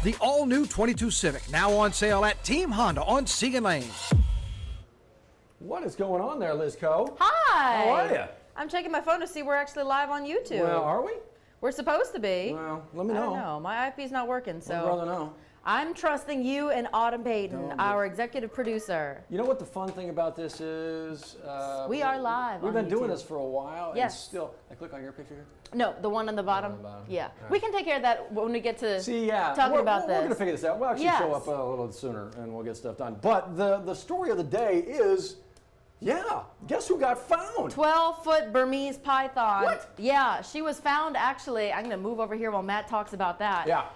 The all-new 22 Civic, now on sale at Team Honda on Segan Lane. What is going on there, Liz Coe? Hi. How are you? I'm checking my phone to see we're actually live on YouTube. Well, are we? We're supposed to be. Well, let me know. I don't know. My IFB's not working, so. I'd rather know. I'm trusting you and Autumn Payton, our executive producer. You know what the fun thing about this is? We are live. We've been doing this for a while. Yes. And still, I click on your picture here? No, the one on the bottom. Yeah. Right. We can take care of that when we get to talking about this. We're going to figure this out. We'll actually show up a little sooner and we'll get stuff done. But the story of the day is, guess who got found? 12-foot Burmese python. What? Yeah, she was found actually. I'm going to move over here while Matt talks about that. Yeah.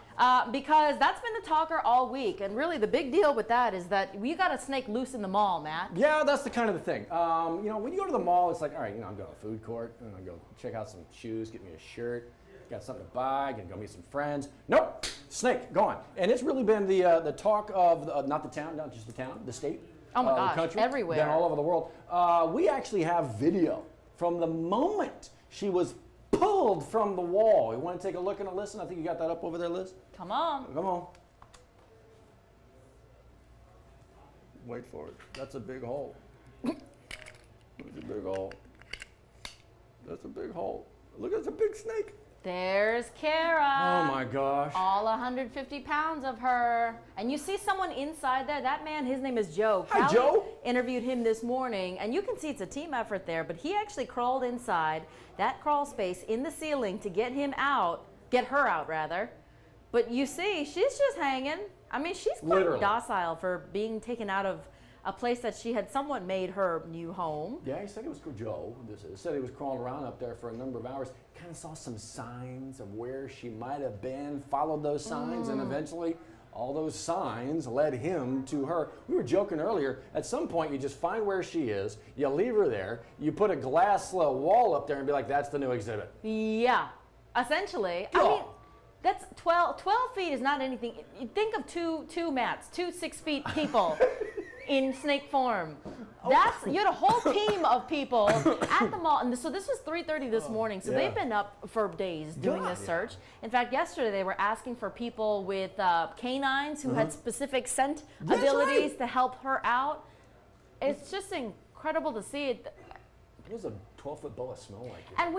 Because that's been the talker all week. And really the big deal with that is that we got a snake loose in the mall, Matt. Yeah, that's the kind of the thing. When you go to the mall, it's like, all right, I'm going to a food court. I'm going to go check out some shoes, get me a shirt. Got something to buy, gonna go meet some friends. Nope, snake, gone. And it's really been the talk of, not the town, not just the town, the state. Oh my gosh, the country, everywhere. then all over the world. We actually have video from the moment she was pulled from the wall. You want to take a look and a listen? I think you got that up over there, Liz? Come on. Come on. Wait for it. That's a big hole. That's a big hole. That's a big hole. Look, it's a big snake. There's Cara. Oh my gosh. All 150 pounds of her. And you see someone inside there. That man, his name is Joe. Hi, Callie Joe. Interviewed him this morning, and you can see it's a team effort there, but he actually crawled inside that crawl space in the ceiling to get her out rather. But you see, she's just hanging. I mean, she's quite docile for being taken out of a place that she had somewhat made her new home. Yeah, he said he was Joe. Said he was crawling around up there for a number of hours. Kind of saw some signs of where she might have been. Followed those signs, and eventually, all those signs led him to her. We were joking earlier. At some point, you just find where she is. You leave her there. You put a glass wall up there and be like, "That's the new exhibit." Yeah, essentially. I mean, that's 12 feet is not anything. You think of two mats, 2 6-feet people. In snake form. You had a whole team of people at the mall. And so this was 3:30 this morning. So they've been up for days doing this search. In fact, yesterday they were asking for people with canines who had specific scent abilities to help her out. It's just incredible to see it. What does a 12-foot boa smell like? And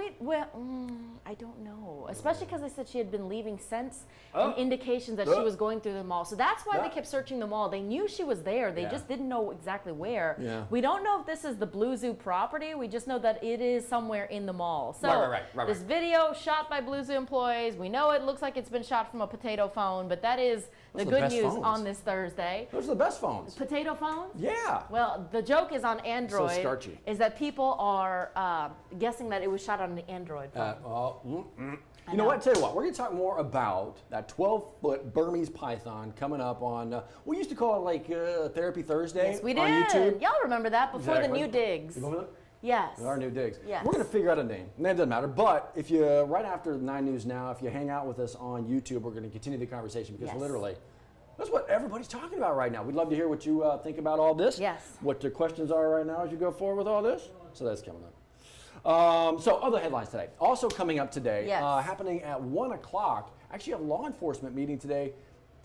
I don't know. Especially because they said she had been leaving scents and indications that she was going through the mall. So that's why they kept searching the mall. They knew she was there. They just didn't know exactly where. Yeah. We don't know if this is the Blue Zoo property. We just know that it is somewhere in the mall. So this video shot by Blue Zoo employees. We know it looks like it's been shot from a potato phone, but that is the good news on this Thursday. Those are the best phones. Potato phones? Yeah. Well, the joke is on Android. So starchy. Is that people are guessing that it was shot on an Android phone. You know what? Tell you what, we're going to talk more about that 12-foot Burmese python coming up on, we used to call it like Therapy Thursday. Yes, we did. On YouTube. Y'all remember that before the new digs. You remember that? Yes. Our new digs. Yes. We're going to figure out a name. Name doesn't matter. But if you, right after 9 News Now, if you hang out with us on YouTube, we're going to continue the conversation because literally, that's what everybody's talking about right now. We'd love to hear what you think about all this. Yes. What your questions are right now as you go forward with all this. So that's coming up. So other headlines today. Also coming up today, happening at 1 o'clock, actually a law enforcement meeting today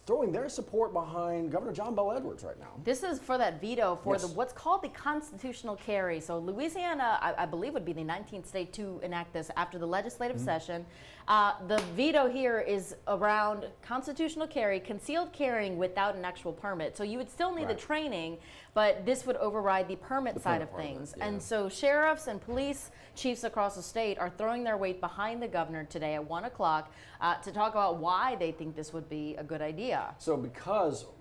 throwing their support behind Governor John Bel Edwards right now. This is for that veto for what's called the constitutional carry. So Louisiana, I believe, would be the 19th state to enact this after the legislative session. The veto here is around constitutional carry, concealed carrying without an actual permit. So you would still need the training, but this would override the permit side of things. And so sheriffs and police chiefs across the state are throwing their weight behind the governor today at 1 o'clock to talk about why they think this would be a good idea. So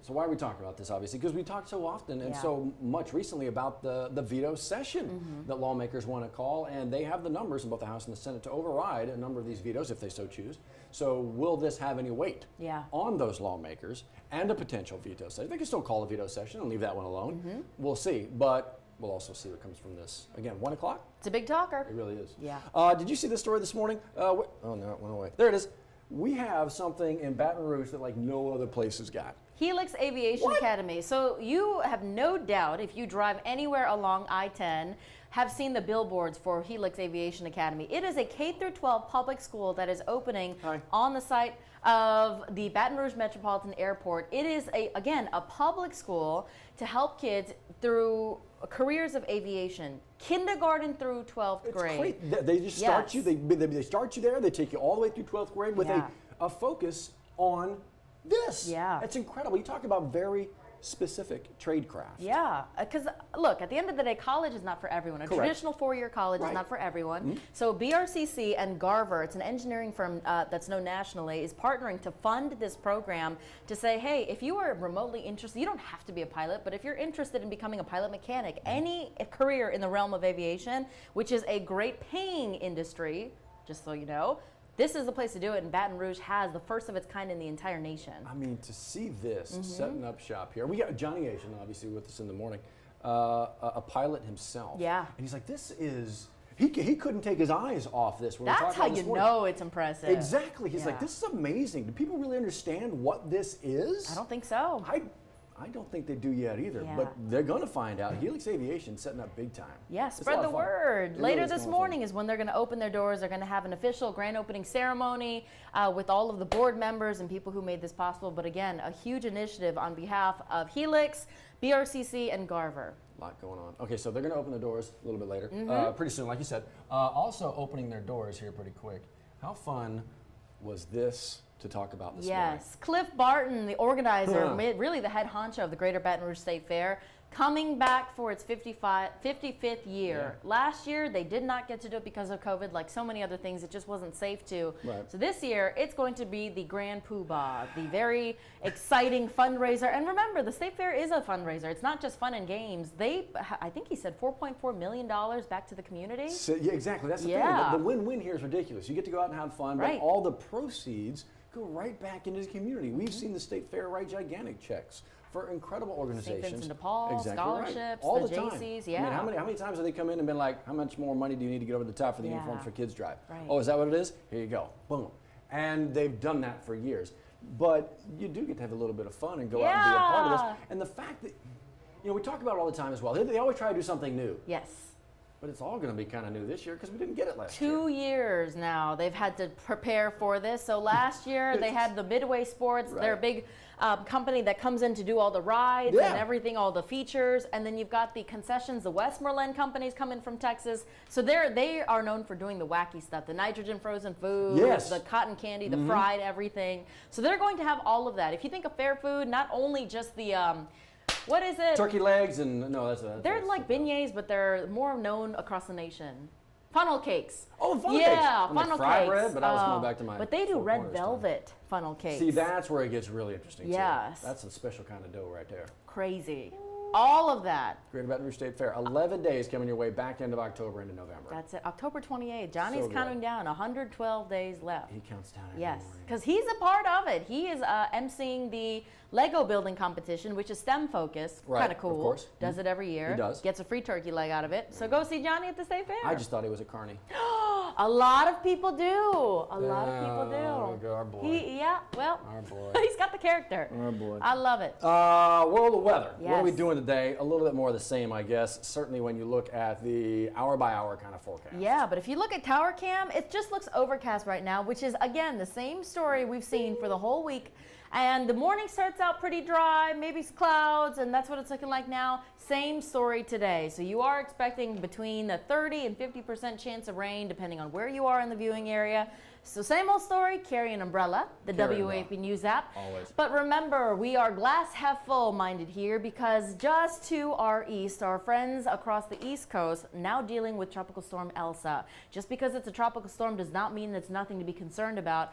why are we talking about this, obviously? Because we talked so often and so much recently about the veto session that lawmakers want to call, and they have the numbers in both the House and the Senate to override a number of these vetoes if they so choose. So will this have any weight on those lawmakers and a potential veto session? They can still call a veto session and leave that one alone. We'll see, but we'll also see what comes from this. Again, 1 o'clock? It's a big talker. It really is. Yeah. Did you see this story this morning? Oh, no, it went away. There it is. We have something in Baton Rouge that like no other place has got. HELIX Aviation Academy. So you have no doubt if you drive anywhere along I-10, have seen the billboards for HELIX Aviation Academy. It is a K-12 public school that is opening on the site of the Baton Rouge Metropolitan Airport. It is, again, a public school to help kids through careers of aviation, kindergarten through 12th grade. It's great. They just start you, they start you there, they take you all the way through 12th grade with a focus on this. Yeah. It's incredible. You talk about very specific tradecraft. Yeah, because look, at the end of the day, college is not for everyone. A traditional four-year college is not for everyone. So BRCC and Garver, it's an engineering firm that's known nationally, is partnering to fund this program to say, hey, if you are remotely interested, you don't have to be a pilot, but if you're interested in becoming a pilot mechanic, any career in the realm of aviation, which is a great paying industry, just so you know, this is the place to do it, and Baton Rouge has the first of its kind in the entire nation. I mean, to see this setting up shop here. We got Johnny Asian, obviously, with us in the morning, a pilot himself. Yeah. And he's like, this is, he couldn't take his eyes off this. When That's how you know it's impressive. Exactly. He's like, this is amazing. Do people really understand what this is? I don't think so. I don't think they do yet either, but they're going to find out. HELIX Aviation setting up big time. Yeah, spread the word. Later this morning is when they're going to open their doors. They're going to have an official grand opening ceremony with all of the board members and people who made this possible. But again, a huge initiative on behalf of HELIX, BRCC, and Garver. A lot going on. Okay, so they're going to open the doors a little bit later, pretty soon, like you said. Also opening their doors here pretty quick. How fun was this to talk about this morning? Yes, Cliff Barton, the organizer, really the head honcho of the Greater Baton Rouge State Fair, coming back for its 55th year. Yeah. Last year, they did not get to do it because of COVID, like so many other things. It just wasn't safe to. Right. So this year, it's going to be the Grand Poobah, the very exciting fundraiser. And remember, the State Fair is a fundraiser. It's not just fun and games. I think he said $4.4 million back to the community. So, yeah, exactly. That's the thing. The win-win here is ridiculous. You get to go out and have fun, but all the proceeds go right back into the community. We've seen the State Fair write gigantic checks for incredible organizations. St. Vincent de Paul, scholarships, all the JCs, I mean, how many times have they come in and been like, how much more money do you need to get over the top for the Uniforms for Kids drive? Right. Oh, is that what it is? Here you go. Boom. And they've done that for years. But you do get to have a little bit of fun and go out and be a part of this. And the fact that, we talk about it all the time as well. They always try to do something new. Yes. But it's all going to be kind of new this year because we didn't get it last year. 2 years now they've had to prepare for this. So last year they had the Midway Sports, they're a big company that comes in to do all the rides and everything, all the features. And then you've got the concessions, the Westmoreland companies come in from Texas. So they are known for doing the wacky stuff, the nitrogen frozen food, the cotton candy, the fried everything. So they're going to have all of that. If you think of fair food, not only just the what is it? Turkey legs and they're like beignets, but they're more known across the nation. Funnel cakes. Oh, funnel cakes. Yeah, funnel cakes. Bread, but I was going back to my. But they do red velvet funnel cakes. See, that's where it gets really interesting. Yes. Too. That's a special kind of dough right there. Crazy. All of that. Greater Baton Rouge State Fair. 11 days coming your way, back end of October into November. That's it. October 28th. Johnny's counting down. 112 days left. He counts down every Yes, morning. because he's a part of it. He is emceeing the Lego building competition, which is STEM focused. Right, kind of cool. of course. Does it every year. He does. Gets a free turkey leg out of it. So go see Johnny at the State Fair. I just thought he was a carny. A lot of people do. A lot of people do. Our boy. Our boy. He's got the character. Our boy. I love it. World of weather. Yes. What are we doing today? A little bit more of the same, I guess. Certainly when you look at the hour-by-hour kind of forecast. Yeah, but if you look at Tower Cam, it just looks overcast right now, which is, again, the same story we've seen for the whole week. And the morning starts out pretty dry, maybe clouds, and that's what it's looking like now. Same story today. So you are expecting between a 30 and 50% chance of rain, depending on where you are in the viewing area. So same old story, carry an umbrella, the WAFB News app. Always. But remember, we are glass half full minded here because just to our east, our friends across the East Coast now dealing with Tropical Storm Elsa. Just because it's a tropical storm does not mean it's nothing to be concerned about.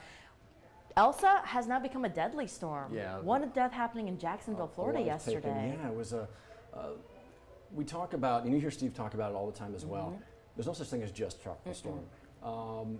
Elsa has now become a deadly storm. Yeah. One death happening in Jacksonville, Florida yesterday. Yeah, it was a. We talk about, and you hear Steve talk about it all the time as well. There's no such thing as just tropical storm.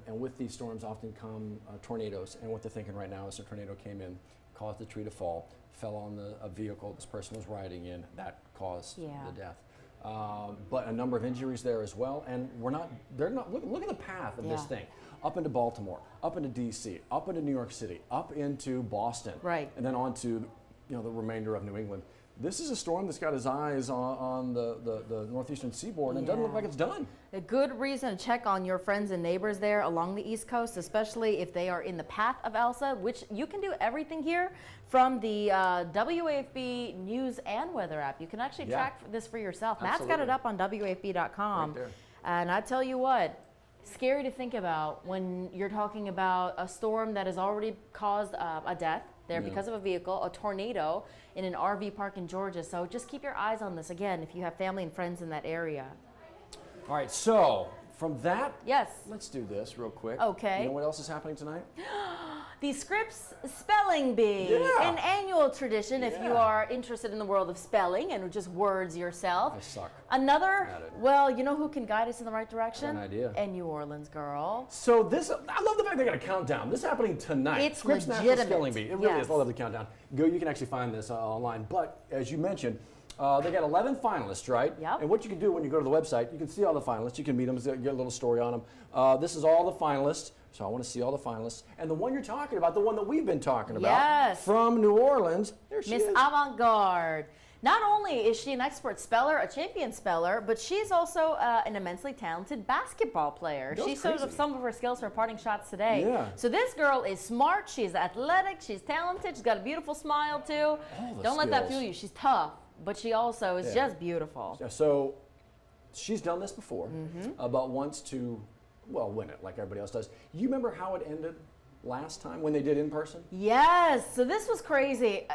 And with these storms often come tornadoes. And what they're thinking right now is a tornado came in, caused the tree to fall, fell on a vehicle this person was riding in. That caused the death. But a number of injuries there as well. And look at the path of this thing. Up into Baltimore, up into DC, up into New York City, up into Boston. Right. And then on to the remainder of New England. this is a storm that's got his eyes on the northeastern seaboard, and it doesn't look like it's done. A good reason to check on your friends and neighbors there along the East Coast, especially if they are in the path of Elsa, which you can do everything here from the WAFB news and weather app. You can actually track this for yourself. Absolutely. Matt's got it up on WAFB.com. Right there. And I tell you what, scary to think about when you're talking about a storm that has already caused a death there because of a vehicle, a tornado in an RV park in Georgia. So just keep your eyes on this, again, if you have family and friends in that area. All right, so from that, Yes. let's do this real quick. Okay. You know what else is happening tonight? The Scripps Spelling Bee, Yeah. an annual tradition if you Yeah. are interested in the world of spelling and just words yourself. I suck Another, at it. well, you know who can guide us in the right direction? An idea. A New Orleans girl. So this, I love the fact they got a countdown. This is happening tonight. It's Scripps National legitimate. Spelling Bee. It really Yes. is. I love the countdown. You can actually find this online. But as you mentioned, they got 11 finalists, right? Yep. And what you can do when you go to the website, you can see all the finalists. You can meet them, get a little story on them. This is all the finalists. So I want to see all the finalists. And the one you're talking about, the one that we've been talking about, Yes. from New Orleans, there she Miss is. Avant-Garde. Not only is she an expert speller, a champion speller, but she's also an immensely talented basketball player. Goes She showed crazy. some of her skills for parting shots today. Yeah. So this girl is smart, she's athletic, she's talented, she's got a beautiful smile too. the Don't let that skills. fool you. She's tough, but she also is Yeah. just beautiful. So she's done this before, Mm-hmm. but wants to, well, win it like everybody else does. You remember how it ended last time when they did in person? Yes, so this was crazy.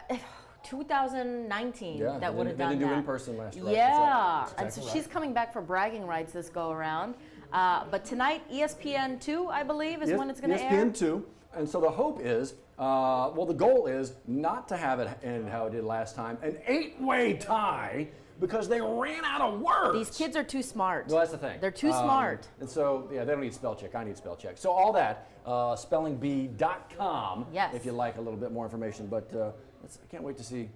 2019 Yeah, that would have they done didn't that. do in person last year. right? Yeah, That's and exactly so right. she's coming back for bragging rights this go around. But tonight, ESPN2, I believe, is when it's going to air. ESPN2. And so the hope is, well, the goal is not to have it end how it did last time, an 8-way tie, because they ran out of words. These kids are too smart. Well, that's the thing. They're too smart. And so, yeah, they don't need spell check. I need spell check. So all that, spellingbee.com, Yes. if you like a little bit more information. But I can't wait to see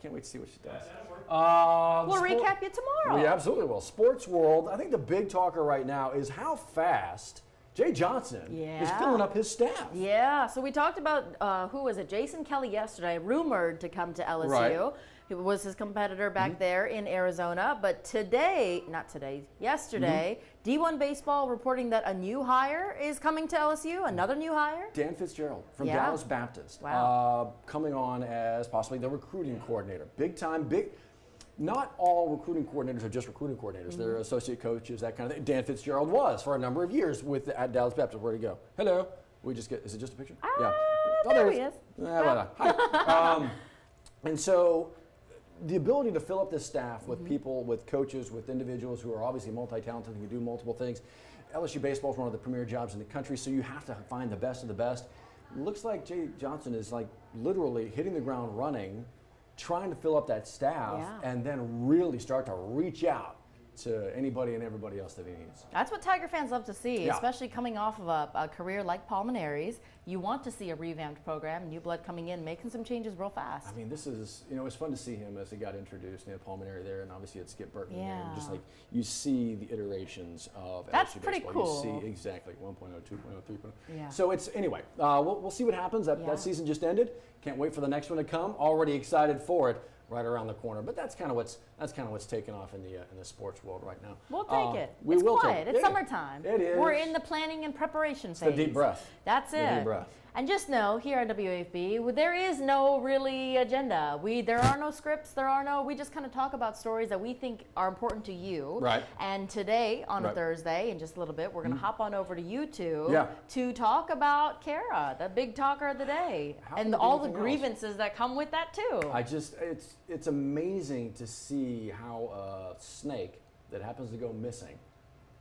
what she does. We'll recap you tomorrow. We absolutely will. Sports world, I think the big talker right now is how fast Jay Johnson is Yeah. filling up his staff. Yeah, so we talked about, who was it, Jason Kelly yesterday, rumored to come to LSU. Right. He was his competitor back there in Arizona. But yesterday, D1 Baseball reporting that a new hire is coming to LSU, another new hire. Dan Fitzgerald from Yeah. Dallas Baptist, Wow. coming on as possibly the recruiting coordinator. Big time, big. Not all recruiting coordinators are just recruiting coordinators. They're associate coaches, that kind of thing. Dan Fitzgerald was for a number of years at Dallas Baptist. Where'd he go? Hello. Is it just a picture? Ah, Oh, there it he is. Hi. And so the ability to fill up this staff with people, with coaches, with individuals who are obviously multi-talented and can do multiple things. LSU baseball is one of the premier jobs in the country, so you have to find the best of the best. Looks like Jay Johnson is like literally hitting the ground running, trying to fill up that staff, Yeah. and then really start to reach out to anybody and everybody else that he needs. That's what Tiger fans love to see, Yeah. especially coming off of a career like Paul Maneri's. You want to see a revamped program, new blood coming in, making some changes real fast. I mean, this is, it's fun to see him as he got introduced, pulmonary there, and obviously it's Skip Burton there. Yeah. Just like you see the iterations of That's LSU pretty baseball. cool. You see exactly 1.0, 2.0, 3.0. Yeah. So it's, anyway, we'll see what happens. Yeah. That season just ended. Can't wait for the next one to come. Already excited for it. Right around the corner, but that's kind of what's taking off in the sports world right now. We'll take it. We It's will quiet. take it. It's Yeah. summertime. It is. We're in the planning and preparation phase. The deep breath. That's The it. deep breath. And just know, here at WAFB, there is no really agenda. There are no scripts. We just kind of talk about stories that we think are important to you. Right. And today, on a Right. Thursday, in just a little bit, we're going to hop on over to YouTube Yeah. to talk about Cara, the big talker of the day, How and can we do all the anything else? grievances that come with that too. It's amazing to see how a snake that happens to go missing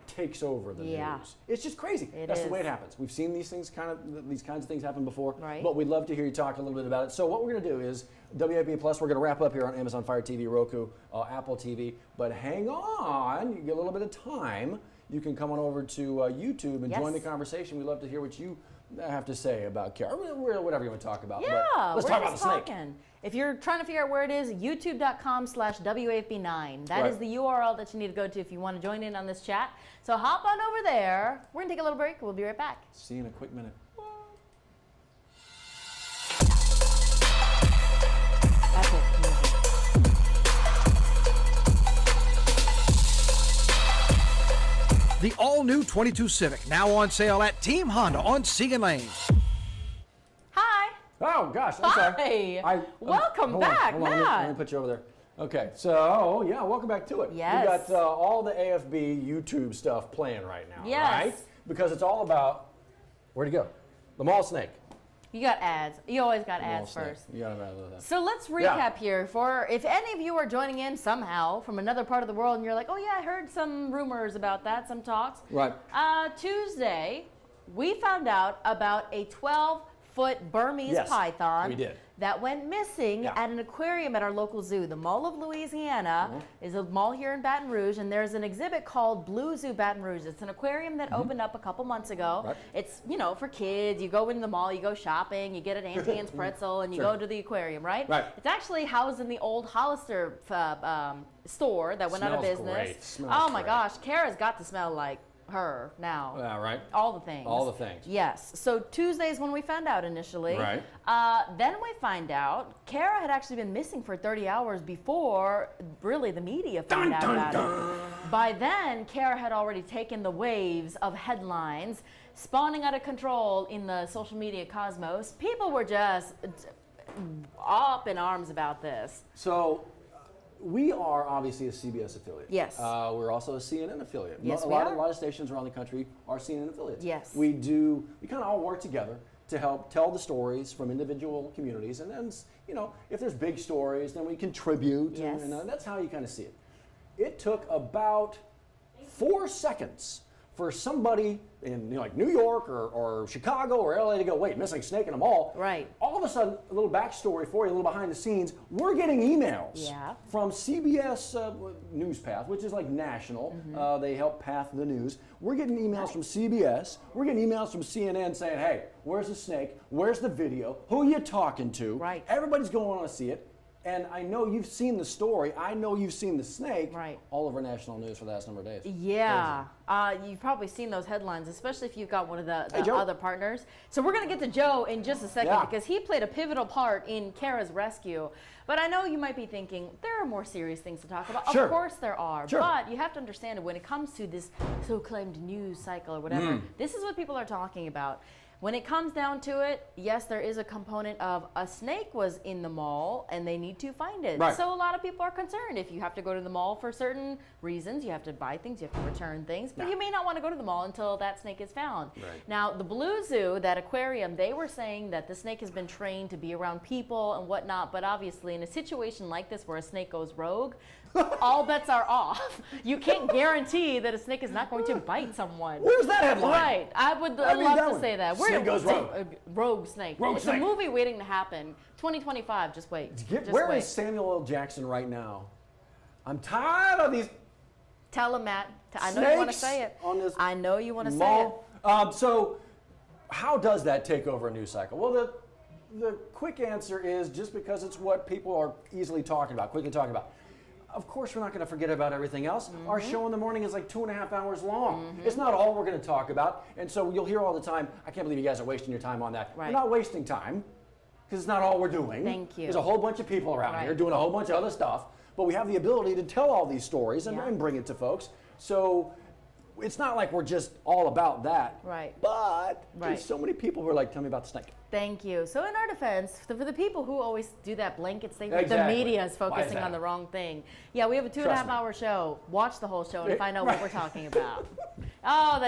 takes over the Yeah. news. It's just crazy. It That's the way is. it happens. We've seen these kinds of things happen before. Right. But we'd love to hear you talk a little bit about it. So what we're going to do is WAP Plus. We're going to wrap up here on Amazon Fire TV, Roku, Apple TV. But hang on, you get a little bit of time. You can come on over to YouTube and Yes. join the conversation. We'd love to hear what you have to say about Cara, whatever you want to talk about. Yeah, but let's we're talk about the just snake. talking. If you're trying to figure out where it is, youtube.com/WAFB9. That Right. is the URL that you need to go to if you want to join in on this chat. So hop on over there. We're going to take a little break. We'll be right back. See you in a quick minute. That's it. The all-new 22 Civic, now on sale at Team Honda on Siegen Lane. Hi. Oh, gosh, I'm sorry. Hi. Welcome back, hold on, Matt. let me put you over there. Okay, so, yeah, welcome back to it. Yes. We got all the AFB YouTube stuff playing right now, Yes. right? Because it's all about, where'd he go? The mall snake. You got ads. You always got The mall ads snake. first. You got that. So let's recap here for if any of you are joining in somehow from another part of the world and you're like, oh yeah, I heard some rumors about that, some talks. Right. Tuesday, we found out about a 12-foot Burmese python we did. that went missing at an aquarium at our local zoo. The Mall of Louisiana is a mall here in Baton Rouge, and there's an exhibit called Zoo Baton Rouge. It's an aquarium that opened up a couple months ago. Right. It's, you know, for kids. You go into the mall, you go shopping, you get an Auntie Anne's pretzel, and you go to the aquarium, right? Right. It's actually housed in the old Hollister store that went out of Smells business. great. Smells Oh my great. gosh, Cara's got to smell like her now. Yeah, right. All the things. All the things. Yes. So Tuesday is when we found out initially. Right. Then we find out Cara had actually been missing for 30 hours before really the media found out about it. By then, Cara had already taken the waves of headlines spawning out of control in the social media cosmos. People were just up in arms about this. So, we are obviously a CBS affiliate. Yes. We're also a CNN affiliate. Yes, a we lot are. A lot of stations around the country are CNN affiliates. Yes. We kind of all work together to help tell the stories from individual communities. And then, you know, if there's big stories, then we contribute. Yes. And that's how you kind of see it. It took about 4 seconds for somebody in like New York or Chicago or LA to go, wait, missing snake in a mall. Right. All of a sudden, a little backstory for you, a little behind the scenes, we're getting emails from CBS NewsPath, which is like national. They help path the news. We're getting emails from CBS. We're getting emails from CNN saying, hey, where's the snake? Where's the video? Who are you talking to? Right. Everybody's going to see it. And I know you've seen the story. I know you've seen the snake all over national news for the last number of days. Yeah. You've probably seen those headlines, especially if you've got one of the Joe. other partners. So we're going to get to Joe in just a second Yeah. because he played a pivotal part in Cara's rescue. But I know you might be thinking, there are more serious things to talk about. Sure. Of course there are. Sure. But you have to understand that when it comes to this so-claimed news cycle or whatever, this is what people are talking about. When it comes down to it, yes, there is a component of a snake was in the mall and they need to find it. Right. So a lot of people are concerned. If you have to go to the mall for certain reasons, you have to buy things, you have to return things, but you may not want to go to the mall until that snake is found. Right. Now, the Blue Zoo, that aquarium, they were saying that the snake has been trained to be around people and whatnot, but obviously in a situation like this where a snake goes rogue, all bets are off. You can't guarantee that a snake is not going to bite someone. Where's that headline? Right. I would I mean, love that to one. say that. Snake goes rogue. Rogue snake. Rogue it's snake. a movie waiting to happen. 2025, just wait. Just Where wait. is Samuel L. Jackson right now? I'm tired of these Tell him, Matt. I know you want to snakes say it. on this I know you want to say it. mall. So how does that take over a news cycle? Well, the quick answer is just because it's what people are easily talking about, quickly talking about. Of course, we're not going to forget about everything else. Our show in the morning is like 2.5 hours long. It's not all we're going to talk about. And so you'll hear all the time, I can't believe you guys are wasting your time on that. Right. We're not wasting time because it's not all we're doing. Thank you. There's a whole bunch of people around here doing a whole bunch of other stuff. But we have the ability to tell all these stories and bring it to folks. So it's not like we're just all about that. Right. But there's so many people who are like, tell me about the snake. Thank you. So in our defense, for the people who always do that blanket statement, Exactly. the media is Why is focusing that? on the wrong thing. Yeah, we have a 2.5 hour show. Watch the whole show and find out what we're talking about. Oh,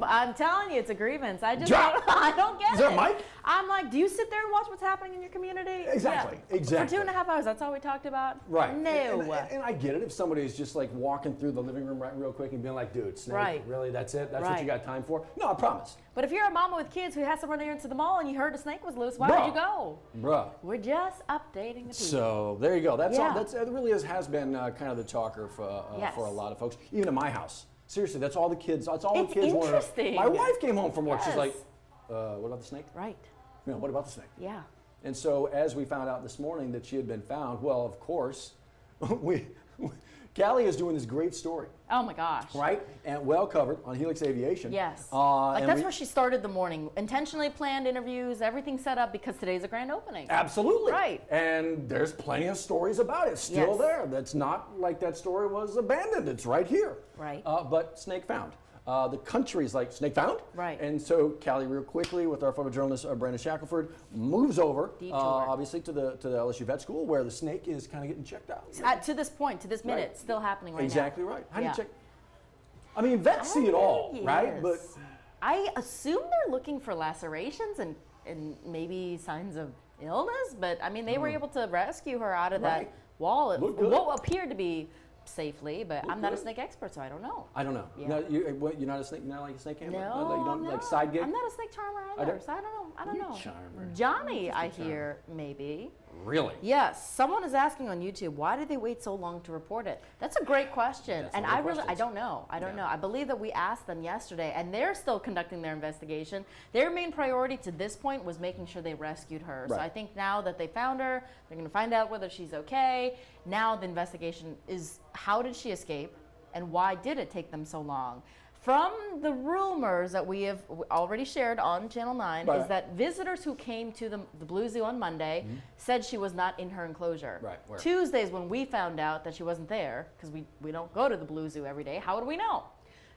I'm telling you, it's a grievance. I don't get it. Is there a mic? I'm like, do you sit there and watch what's happening in your community? Exactly, Yeah. exactly. For 2.5 hours, that's all we talked about? Right. No. And I get it if somebody's just like walking through the living room real quick and being like, dude, snake, Right. really, that's it? That's what Right. you got time for? No, I promise. But if you're a mama with kids who has to run into the mall and you heard a snake was loose, why Bruh. would you go? Bruh. We're just updating the people. So there you go. That's all. Yeah. That really has been kind of the talker for Yes. a lot of folks, even in my house. Seriously, that's all the kids. That's all It's the kids want. interesting. My wife came home from work. She's Yes. like, "What about the snake? Right. You know, what about the snake?" Yeah. And so, as we found out this morning that she had been found, well, of course, Callie is doing this great story, Oh my gosh. right? And well covered on HELIX Aviation. Yes. And That's where she started the morning. Intentionally planned interviews, everything set up because today's a grand opening. Absolutely. Right. And there's plenty of stories about it still Yes. there. That's not like that story was abandoned. It's right here. Right. But snake found. The country's like, snake found? Right. And so Callie, real quickly, with our photojournalist Brandon Shackelford, moves over, obviously, to the LSU Vet School, where the snake is kind of getting checked out. To this point, to this minute, still happening right exactly now. Right. How do you check? I mean, vets see it all, right? But I assume they're looking for lacerations and maybe signs of illness, but I mean, they were able to rescue her out of that wall. What appeared to be safely, but I'm not a snake expert, so I don't know. I don't know. Yeah. No, you're not a snake, not like a snake handler? No, you don't like side gig? I'm not a snake charmer either, so I don't know. I don't know. Charmer. Johnny, I hear, maybe. Really? Yes. Someone is asking on YouTube, why did they wait so long to report it? That's a great question. That's And one I of the really, I questions. don't know. I don't know. I believe that we asked them yesterday, and they're still conducting their investigation. Their main priority to this point was making sure they rescued her. So Right. I think now that they found her, they're going to find out whether she's okay. Now the investigation is, how did she escape, and why did it take them so long? From the rumors that we have already shared on Channel 9 is that visitors who came to the Blue Zoo on Monday said she was not in her enclosure. Right, where? Tuesdays when we found out that she wasn't there, because we don't go to the Blue Zoo every day, how would we know?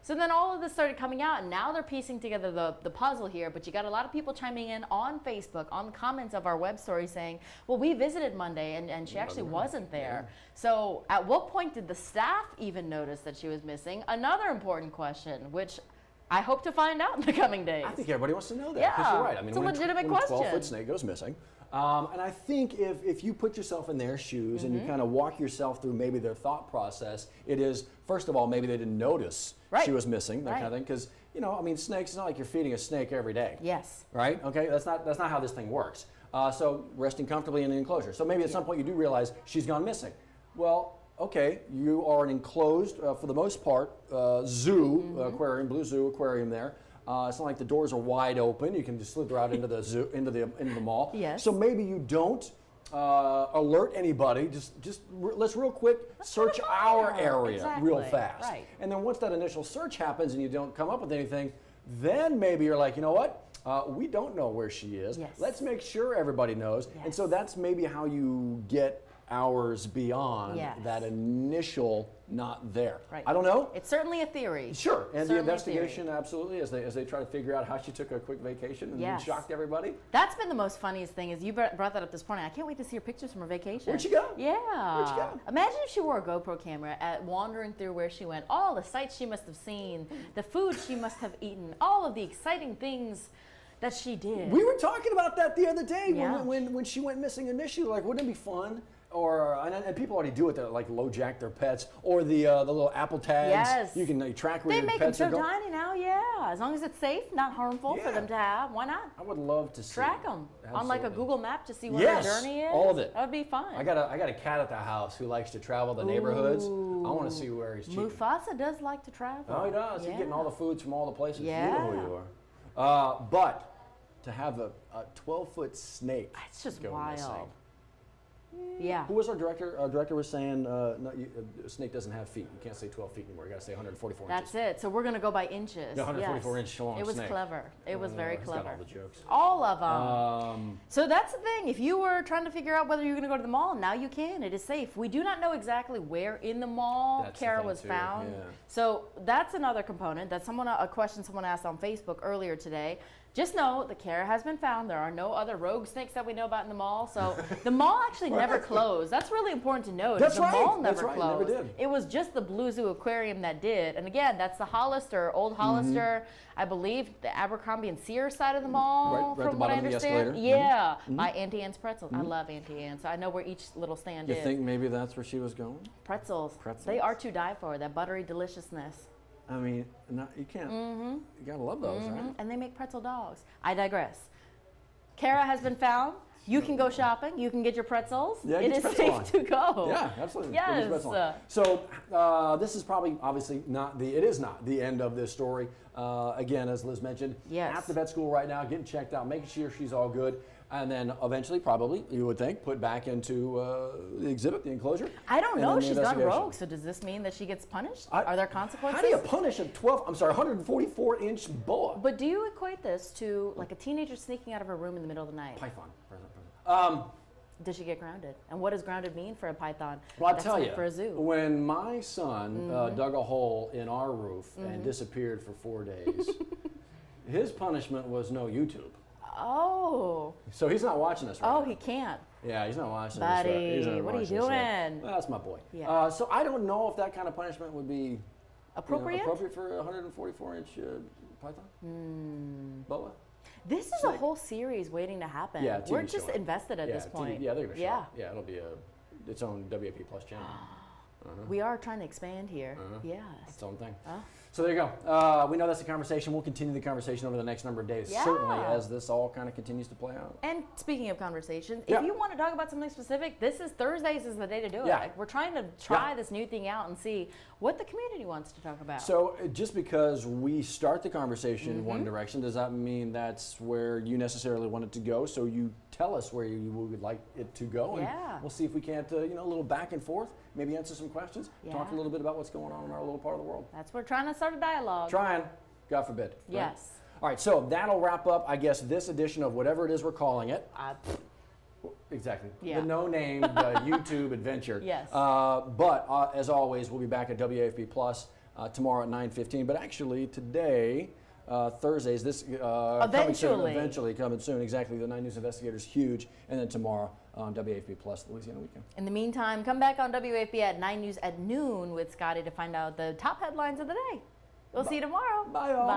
So then all of this started coming out, and now they're piecing together the puzzle here, but you got a lot of people chiming in on Facebook, on the comments of our web story saying, well, we visited Monday, and she actually wasn't there. So at what point did the staff even notice that she was missing? Another important question, which I hope to find out in the coming days. I think everybody wants to know that. Yeah, Because you're right. I mean, it's a when legitimate when question. a 12-foot snake goes missing. And I think if you put yourself in their shoes and you kind of walk yourself through maybe their thought process, it is, first of all, maybe they didn't notice she was missing, that kind of thing. Because, you know, I mean, snakes, it's not like you're feeding a snake every day. Yes. Right? Okay, that's not how this thing works. So resting comfortably in an enclosure. So maybe at some point you do realize she's gone missing. Well, okay, you are an enclosed, for the most part, zoo aquarium, Blue Zoo aquarium there. It's not like the doors are wide open. You can just slither out into the zoo, into the mall. Yes. So maybe you don't alert anybody. Let's real quick search our area real fast. Right. And then once that initial search happens and you don't come up with anything, then maybe you're like, you know what? We don't know where she is. Yes. Let's make sure everybody knows. Yes. And so that's maybe how you get hours beyond Yes. that initial not there. Right. I don't know. It's certainly a theory. Sure, and the Certainly a investigation, absolutely, as they try to figure out how she took a quick vacation and Yes. shocked everybody. That's been the most funniest thing is you brought that up this morning. I can't wait to see her pictures from her vacation. Where'd she go? Yeah. Where'd she go? Imagine if she wore a GoPro camera wandering through where she went. All the sights she must have seen, the food she must have eaten, all of the exciting things that she did. We were talking about that the other day Yeah. when she went missing initially. Like, wouldn't it be fun? Or and people already do it, like low jack their pets, or the little Apple tags. Yes. You can track where They your make them pets are so going. tiny now, yeah. As long as it's safe, not harmful for Yeah. them to have, why not? I would love to see. Track them on like a Absolutely. Google map to see where Yes, their journey is. all of it. That would be fun. I got a cat at the house who likes to travel the neighborhoods. I want to see where he's cheating. Mufasa does like to travel. Oh, he does. Yeah. He's getting all the foods from all the places. Yeah. You know who you are. But to have a 12-foot snake It's just go wild. missing. Yeah. Who was our director? Our director was saying a snake doesn't have feet. You can't say 12 feet anymore. You got to say 144 That's inches. it. So we're going to go by inches. Yeah, 144 Yes. inch long It was snake. clever. It was very He's clever. got all the jokes. All of them. Um, So that's the thing. If you were trying to figure out whether you're going to go to the mall, now you can. It is safe. We do not know exactly where in the mall That's the Cara thing was too, found. yeah. So that's another component. That's a question someone asked on Facebook earlier today. Just know that Cara has been found. There are no other rogue snakes that we know about in the mall. So the mall actually never closed. That's really important to note. That's the right. mall That's never right. closed. Never did. It was just the Blue Zoo Aquarium that did. And again, that's the Hollister, old Hollister, I believe the Abercrombie and Sears side of the mall, Right at from the what I bottom of the understand. escalator. Yeah, by Auntie Anne's Pretzels. I love Auntie Anne's. So I know where each little stand you is. think maybe that's where she was going? Pretzels. Pretzels. They are to die for, that buttery deliciousness. I mean, you can't. You gotta love those, right? And they make pretzel dogs. I digress. Cara has been found. You can go shopping. You can get your pretzels. Yeah, it get is your pretzel safe to go. Yeah, absolutely. Yes. Get your pretzel on. So this is probably obviously it is not the end of this story. Again, as Liz mentioned, Yes. at the vet school right now, getting checked out, making sure she's all good. And then eventually, probably, you would think, put back into the exhibit, the enclosure. I don't and know. then the She's gone investigation. rogue. So does this mean that she gets punished? Are there consequences? How do you punish a 144-inch boa? But do you equate this to like a teenager sneaking out of her room in the middle of the night? Python. Did she get grounded? And what does grounded mean for a python? Well, I'll That's tell meant you, for a zoo. when my son dug a hole in our roof and disappeared for 4 days, his punishment was no YouTube. Oh. So he's not watching us right now. Oh, he can't. Yeah, he's not watching Buddy, this. Right. He's not what are you watching this right. doing? Well, that's my boy. Yeah. So I don't know if that kind of punishment would be Appropriate? appropriate for a 144-inch python. Boa. This is Snake. a whole series waiting to happen. Yeah, TV We're just show. invested at Yeah, this point. yeah, they're gonna show. Yeah. It. Yeah, it'll be its own WAP Plus channel. We are trying to expand here. Yes. Its own thing. Oh. So there you go. We know that's the conversation. We'll continue the conversation over the next number of days, Yeah. certainly as this all kind of continues to play out. And speaking of conversations, Yeah. if you want to talk about something specific, Thursdays is the day to do it. Yeah. Like, we're trying to try this new thing out and see what the community wants to talk about. So just because we start the conversation in one direction, does that mean that's where you necessarily want it to go? So you tell us where you would like it to go, and Yeah. we'll see if we can't, a little back and forth, maybe answer some questions, talk a Yeah. little bit about what's going on in our little part of the world. That's we're trying to start a dialogue. Trying, God forbid. right? Yes. All right, so that'll wrap up, I guess, this edition of whatever it is we're calling it. Exactly. Yeah. The no-name, the YouTube adventure. Yes. But as always, we'll be back at WAFB Plus tomorrow at 9:15. But actually, today, Thursdays, this eventually coming soon. Exactly. The 9 News Investigators, huge, and then tomorrow on WAFB Plus, Louisiana Weekend. In the meantime, come back on WAFB at 9 News at noon with Scotty to find out the top headlines of the day. We'll see you tomorrow. Bye, y'all. Bye.